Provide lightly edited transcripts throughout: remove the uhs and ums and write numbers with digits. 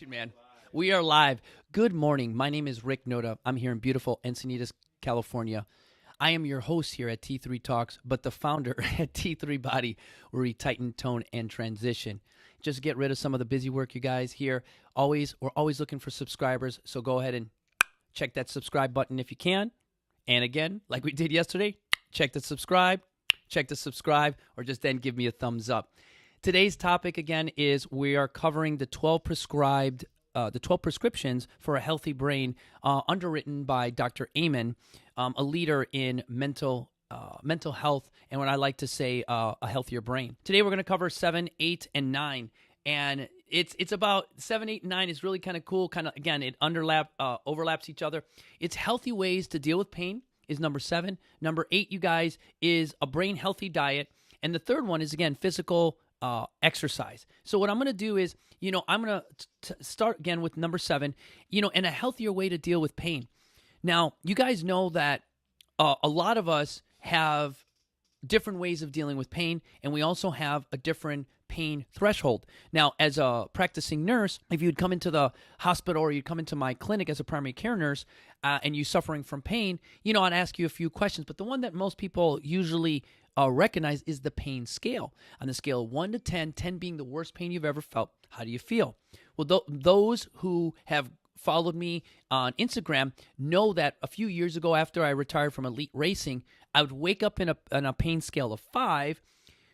Man. We are live. Good morning. My name is Rick Noda. I'm here in beautiful Encinitas, California. I am your host here at T3 Talks, but the founder at T3 Body, where we tighten, tone, and transition. Just get rid of some of the busy work, you guys here. We're always looking for subscribers, so go ahead and check that subscribe button if you can. And again, like we did yesterday, check the subscribe, or just then give me a thumbs up. Today's topic, again, is we are covering the 12 prescriptions for a healthy brain, underwritten by Dr. Amen, a leader in mental health, and what I like to say, a healthier brain. Today, we're going to cover 7, 8, and 9, and it's about 7, 8, and 9 is really kind of cool. Kind of again, it overlaps each other. It's healthy ways to deal with pain is number 7. Number 8, you guys, is a brain healthy diet, and the third one is again physical exercise. So what I'm going to do is, I'm going to start again with number 7, and a healthier way to deal with pain. Now, you guys know that a lot of us have different ways of dealing with pain, and we also have a different pain threshold. Now, as a practicing nurse, if you'd come into the hospital or you'd come into my clinic as a primary care nurse and you're suffering from pain, I'd ask you a few questions. But the one that most people usually recognize is the pain scale. On the scale of 1 to 10, 10 being the worst pain you've ever felt, how do you feel? Well, those who have followed me on Instagram know that a few years ago, after I retired from elite racing, I would wake up in a pain scale of 5,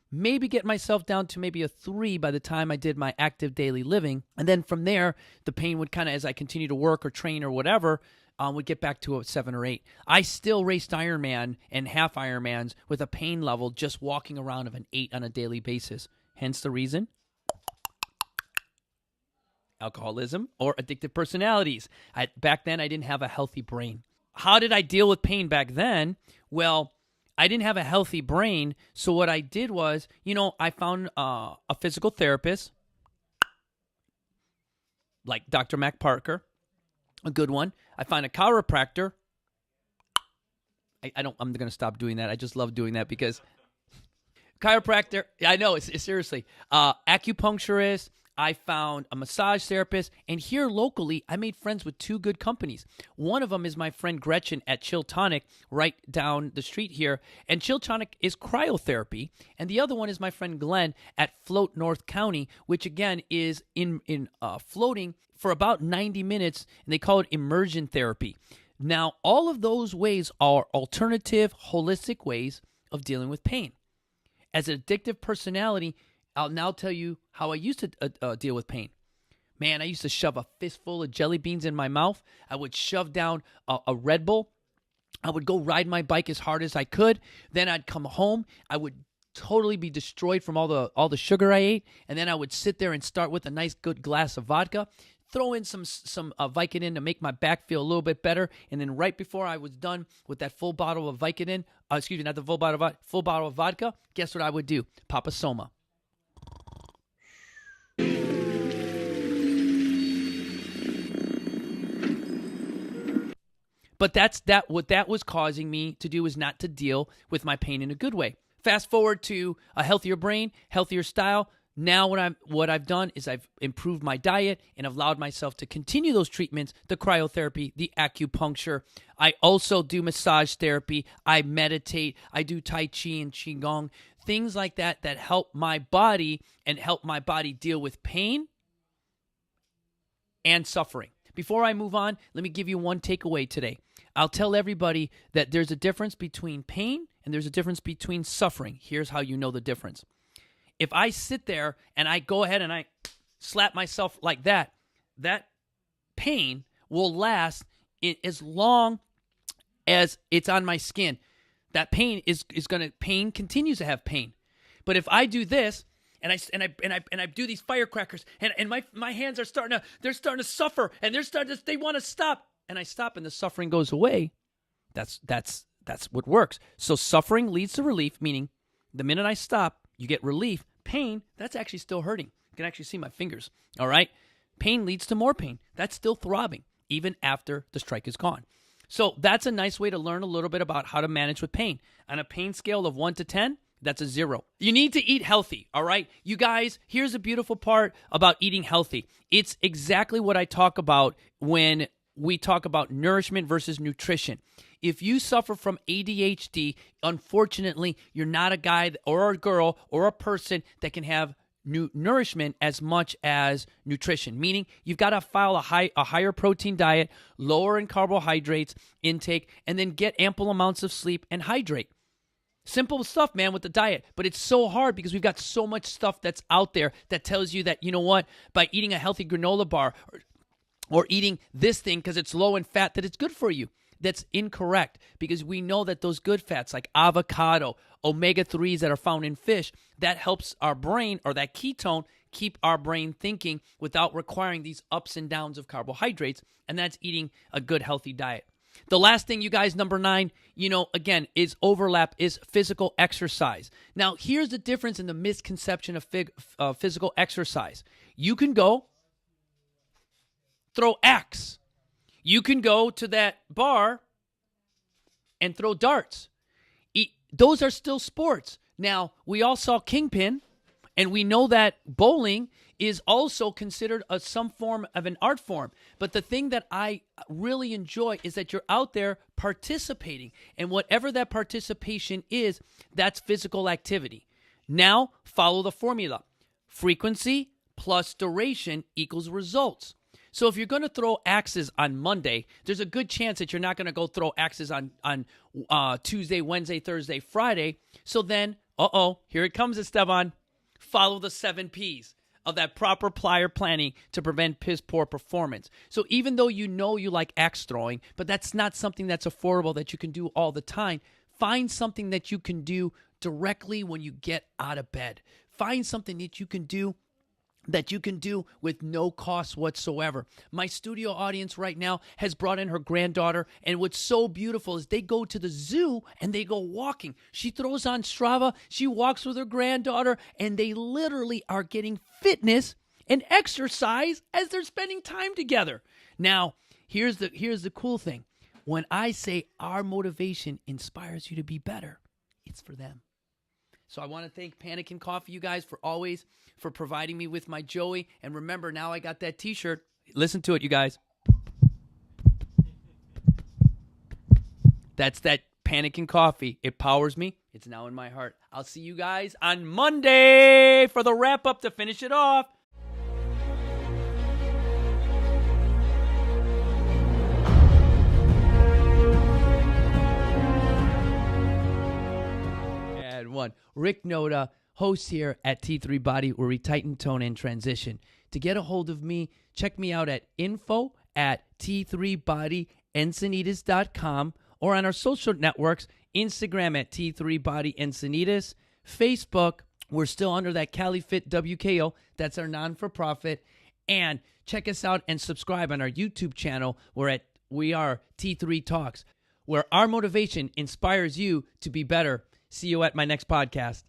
maybe get myself down to maybe a 3 by the time I did my active daily living. And then from there, the pain would kind of, as I continue to work or train or whatever, would get back to a 7 or 8. I still raced Ironman and half Ironmans with a pain level just walking around of an 8 on a daily basis. Hence the reason. Alcoholism or addictive personalities. Back then, I didn't have a healthy brain. How did I deal with pain back then? Well, I didn't have a healthy brain, so what I did was, I found a physical therapist, like Dr. Mac Parker, a good one. I found a chiropractor. I'm going to stop doing that. I just love doing that because chiropractor, I know, it's seriously, acupuncturist. I found a massage therapist, and here locally, I made friends with 2 good companies. One of them is my friend Gretchen at Chill Tonic, right down the street here, and Chill Tonic is cryotherapy, and the other one is my friend Glenn at Float North County, which again is in floating for about 90 minutes, and they call it immersion therapy. Now, all of those ways are alternative, holistic ways of dealing with pain. As an addictive personality, I'll now tell you how I used to deal with pain. Man, I used to shove a fistful of jelly beans in my mouth. I would shove down a Red Bull. I would go ride my bike as hard as I could. Then I'd come home. I would totally be destroyed from all the sugar I ate. And then I would sit there and start with a nice good glass of vodka. Throw in some Vicodin to make my back feel a little bit better. And then right before I was done with that full bottle of Vicodin, not the full bottle of vodka, guess what I would do? Pop a Soma. But what that was causing me to do is not to deal with my pain in a good way. Fast forward to a healthier brain, healthier style. Now what I've done is I've improved my diet and I've allowed myself to continue those treatments, the cryotherapy, the acupuncture. I also do massage therapy. I meditate. I do Tai Chi and Qigong. Things like that help my body and help my body deal with pain and suffering. Before I move on, let me give you one takeaway today. I'll tell everybody that there's a difference between pain and there's a difference between suffering. Here's how you know the difference. If I sit there and I go ahead and I slap myself like that, that pain will last as long as it's on my skin. That pain pain continues to have pain. But if I do this and I do these firecrackers and my hands are starting to suffer and they want to stop, and I stop and the suffering goes away, that's what works. So suffering leads to relief, meaning the minute I stop, you get relief. Pain, that's actually still hurting. You can actually see my fingers, all right? Pain leads to more pain. That's still throbbing, even after the strike is gone. So that's a nice way to learn a little bit about how to manage with pain. On a pain scale of 1 to 10, That's a 0. You need to eat healthy, all right? You guys, here's a beautiful part about eating healthy. It's exactly what I talk about when we talk about nourishment versus nutrition. If you suffer from ADHD, unfortunately, you're not a guy or a girl or a person that can have nourishment as much as nutrition, meaning you've got to follow a higher protein diet, lower in carbohydrates intake, and then get ample amounts of sleep and hydrate. Simple stuff, man, with the diet. But it's so hard because we've got so much stuff that's out there that tells you that, you know what, by eating a healthy granola bar or eating this thing because it's low in fat, that it's good for you. That's incorrect, because we know that those good fats like avocado, omega-3s that are found in fish, that helps our brain, or that ketone, keep our brain thinking without requiring these ups and downs of carbohydrates, and that's eating a good, healthy diet. The last thing, you guys, number 9, again, is physical exercise. Now, here's the difference in the misconception of physical exercise. You can go throw X. You can go to that bar and throw darts. Those are still sports. Now, we all saw Kingpin, and we know that bowling is also considered some form of an art form. But the thing that I really enjoy is that you're out there participating. And whatever that participation is, that's physical activity. Now, follow the formula. Frequency plus duration equals results. So if you're going to throw axes on Monday, there's a good chance that you're not going to go throw axes on Tuesday, Wednesday, Thursday, Friday. So then, here it comes, Esteban. Follow the 7 Ps of that proper prior planning to prevent piss poor performance. So even though you like axe throwing, but that's not something that's affordable that you can do all the time, find something that you can do directly when you get out of bed. Find something that you can do with no cost whatsoever. My studio audience right now has brought in her granddaughter, and what's so beautiful is they go to the zoo and they go walking. She throws on Strava, she walks with her granddaughter, and they literally are getting fitness and exercise as they're spending time together. Now, here's the cool thing. When I say our motivation inspires you to be better, it's for them. So I want to thank Panic & Coffee, you guys, for providing me with my Joey. And remember, now I got that t-shirt. Listen to it, you guys. That's that Panic & Coffee. It powers me. It's now in my heart. I'll see you guys on Monday for the wrap-up to finish it off. One. Rick Noda, host here at T3 Body, where we tighten, tone, and transition. To get a hold of me, check me out at info@t3bodyencinitas.com or on our social networks, Instagram at T3bodyencinitas, Facebook, we're still under that CaliFit WKO, that's our non-for-profit, and check us out and subscribe on our YouTube channel, we are T3 Talks, where our motivation inspires you to be better. See you at my next podcast.